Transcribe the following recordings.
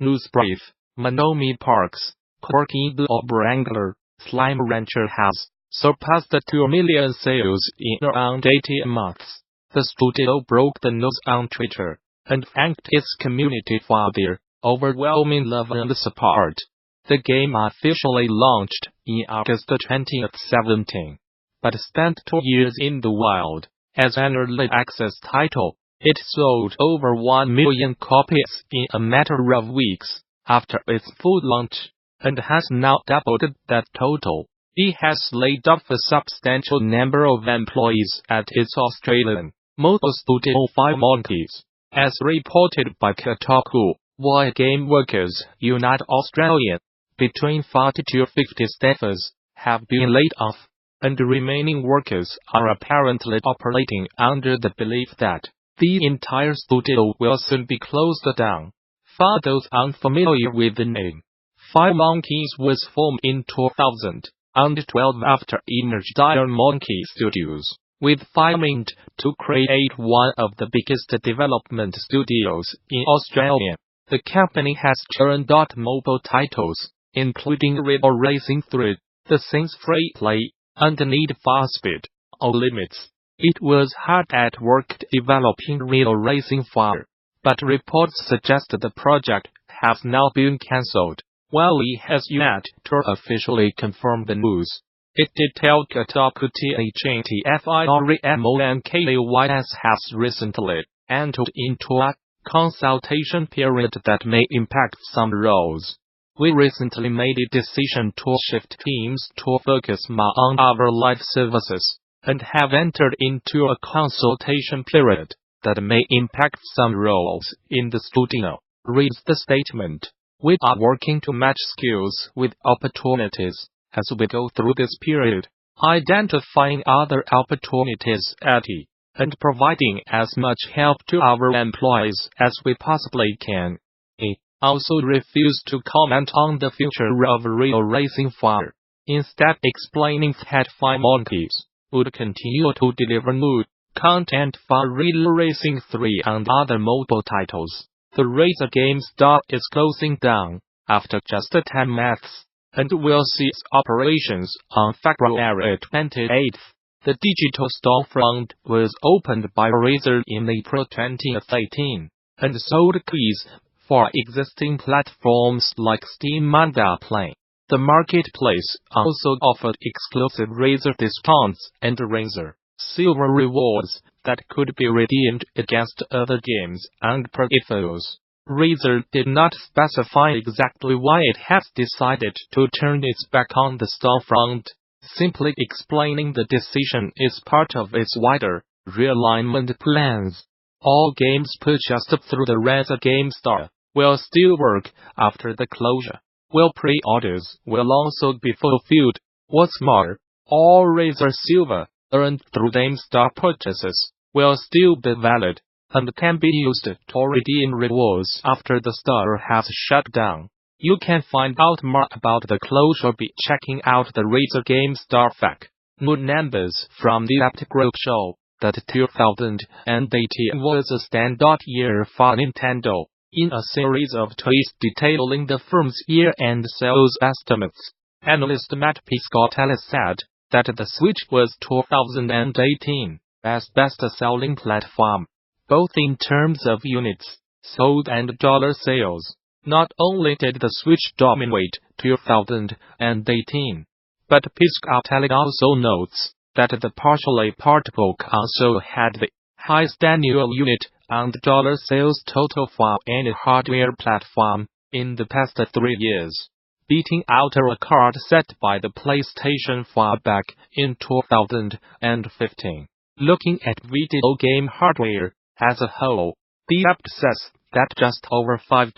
News Brief, Monomi Parks, Corky the Obrangler, Slime Rancher has surpassed 2 million sales in around 18 months. The studio broke the news on Twitter and thanked its community for their overwhelming love and support. The game officially launched in August 2017, but spent 2 years in the wild. As an early access title, it sold over 1 million copies in a matter of weeks after its full launch, and has now doubled that total. It has laid off a substantial number of employees at its Australian mobile studio 5 Monkeys. As reported by Kotaku, while Game Workers Unite Australia, between 40 to 50 staffers have been laid off, and the remaining workers are apparently operating under the belief that the entire studio will soon be closed down. For those unfamiliar with the name, 5 Monkeys was formed in 2012 after it merged Iron Monkey Studios with Firemint to create one of the biggest development studios in Australia. The company has churned out mobile titles, including River Racing 3, The Sims Free Play, and Need for Speed or Limits. It was hard at work developing River Racing 4, but reports suggest the project has now been cancelled. While it has yet to officially confirm the news, it did tell Kotaku THATFIREMONKAYS has recently entered into a consultation period that may impact some roles. We recently made a decision to shift teams to focus more on our live services, and have entered into a consultation period that may impact some roles in the studio, reads the statement. We are working to match skills with opportunities as we go through this period, identifying other opportunities at it, and providing as much help to our employees as we possibly can. It also refused to comment on the future of Real Racing 4, instead explaining that 5 Monkeys would continue to deliver new content for Real Racing 3 and other mobile titles. The Razer game store is closing down after just 10 months, and will cease operations on February 28th. The digital storefront was opened by Razer in April 2018, and sold keys for existing platforms like Steam and Play. The marketplace also offered exclusive Razer discounts and Razer Silver rewards that could be redeemed against other games and peripherals. Razer did not specify exactly why it has decided to turn its back on the storefront, simply explaining the decision is part of its wider realignment plans. All games purchased through the Razer Game Store will still work after the closure, while pre-orders will also be fulfilled. What's more, all Razer Silver earned through Game Store purchases will still be valid, and can be used to redeem rewards after the store has shut down. You can find out more about the closure by checking out the Razer Game Store FAQ. New numbers from the Apt Group show that 2018 was a standout year for Nintendo. In a series of tweets detailing the firm's year-end sales estimates, analyst Matt Piscotella said that the Switch was 2018's best-selling platform, both in terms of units sold and dollar sales. Not only did the Switch dominate 2018, but Piscotella also notes that the partially portable console had the highest annual unit and dollar sales total for any hardware platform in the past 3 years, beating out a record set by the PlayStation 4 back in 2015. Looking at video game hardware as a whole, the Apt says that just over $1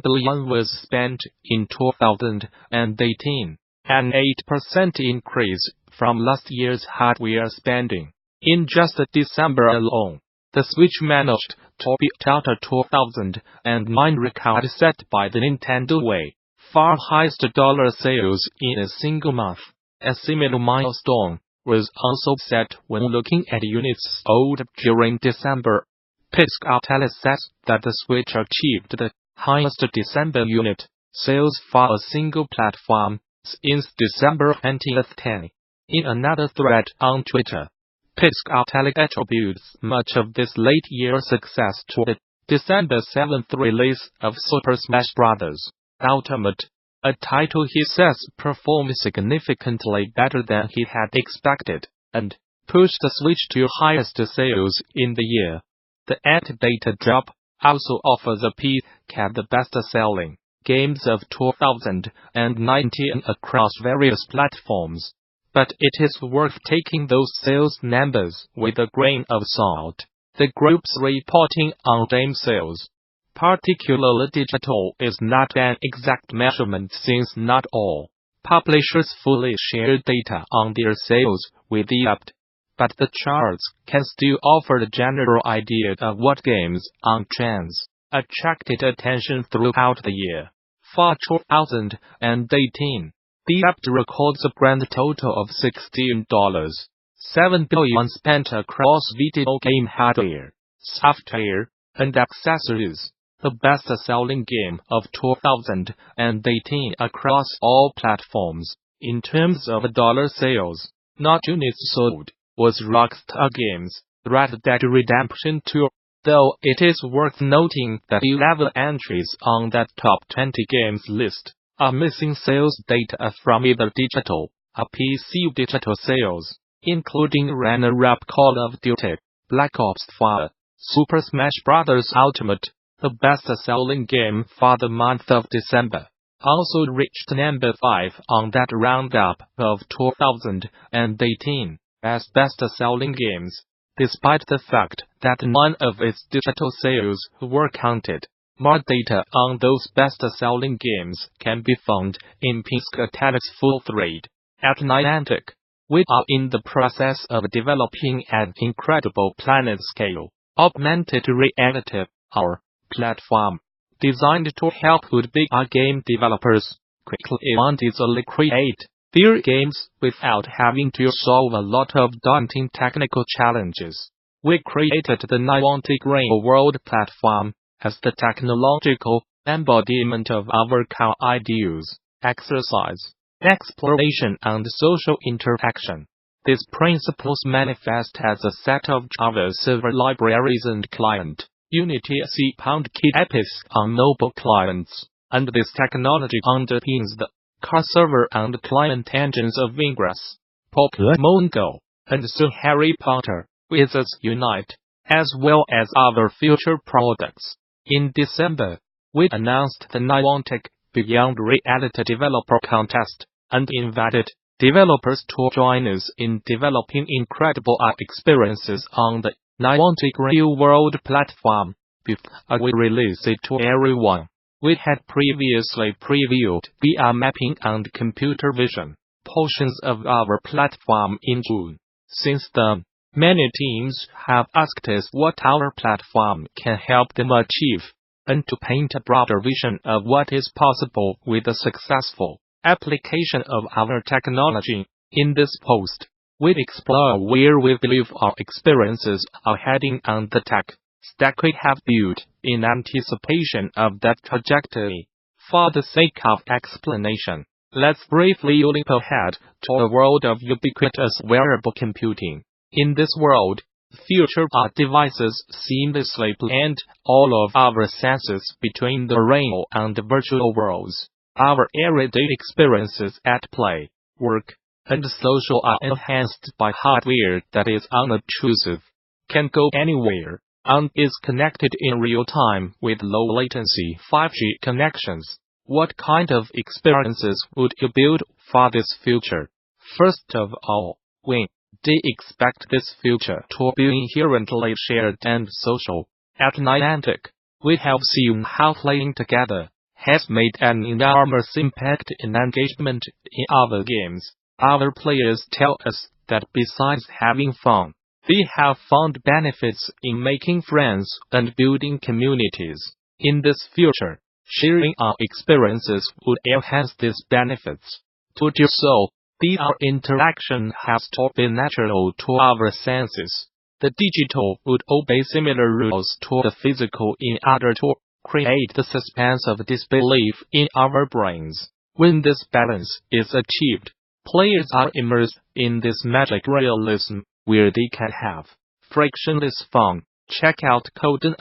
billion was spent in 2018, an 8% increase from last year's hardware spending. In just December alone, the Switch managed to beat out a 2009 record set by the Nintendo Wii, for highest dollar sales in a single month. A similar milestone was also set when looking at units sold during December. Piscotella says that the Switch achieved the highest December unit sales for a single platform since December 2010. In another thread on Twitter, Pixartelic attributes much of this late-year success to the December 7th release of Super Smash Bros. Ultimate, a title he says performed significantly better than he had expected, and pushed the Switch to highest sales in the year. The at-data drop also offers a peek at the best-selling games of 2019 across various platforms. But it is worth taking those sales numbers with a grain of salt. The group's reporting on game sales, particularly digital, is not an exact measurement since not all publishers fully share data on their sales with the app. But the charts can still offer the general idea of what games on trends attracted attention throughout the year. For 2018, the app records a grand total of $16.7 billion spent across video game hardware, software, and accessories, the best-selling game of 2018 across all platforms. In terms of dollar sales, not units sold, was Rockstar Games' Red Dead Redemption 2, though it is worth noting that 11 entries on that top 20 games list are missing sales data from either digital or PC digital sales, including runner-up Call of Duty, Black Ops 4, Super Smash Bros. Ultimate, the best-selling game for the month of December, also reached number 5 on that roundup of 2018 as best-selling games, despite the fact that none of its digital sales were counted. More data on those best-selling games can be found in Pixartelic's full thread. At Niantic, we are in the process of developing an incredible planet-scale augmented reality our platform, designed to help would-be game developers quickly and easily create their games without having to solve a lot of daunting technical challenges. We created the Niantic Real World platform as the technological embodiment of our core ideas: exercise, exploration, and social interaction. These principles manifest as a set of Java server libraries and client Unity C.Key APIs on mobile clients, and this technology underpins the core server and client engines of Ingress, Pokemon Go, and soon Harry Potter, Wizards Unite, as well as other future products. In December, we announced the Niantic Beyond Reality Developer Contest, and invited developers to join us in developing incredible art experiences on the Niantic Real World platform. Before we release it to everyone, we had previously previewed VR mapping and computer vision portions of our platform in June. Since then, many teams have asked us what our platform can help them achieve, and to paint a broader vision of what is possible with a successful application of our technology. In this post, we explore where we believe our experiences are heading and the tech stack we have built in anticipation of that trajectory. For the sake of explanation, let's briefly leap ahead to a world of ubiquitous wearable computing. In this world, future art devices seamlessly blend all of our senses between the real and the virtual worlds. Our everyday experiences at play, work, and social are enhanced by hardware that is unobtrusive, can go anywhere, and is connected in real time with low latency 5G connections. What kind of experiences would you build for this future? First of all, we expect this future to be inherently shared and social. At Niantic, we have seen how playing together has made an enormous impact in engagement in our games. Our players tell us that besides having fun, they have found benefits in making friends and building communities. In this future, sharing our experiences would enhance these benefits. To do so, VR interaction has to be natural to our senses. The digital would obey similar rules to the physical in order to create the suspense of disbelief in our brains. When this balance is achieved, players are immersed in this magic realism where they can have frictionless fun. Check out Coden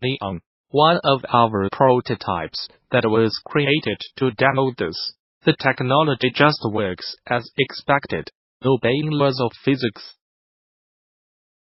Neon, one of our prototypes that was created to demo this. The technology just works as expected, obeying laws of physics.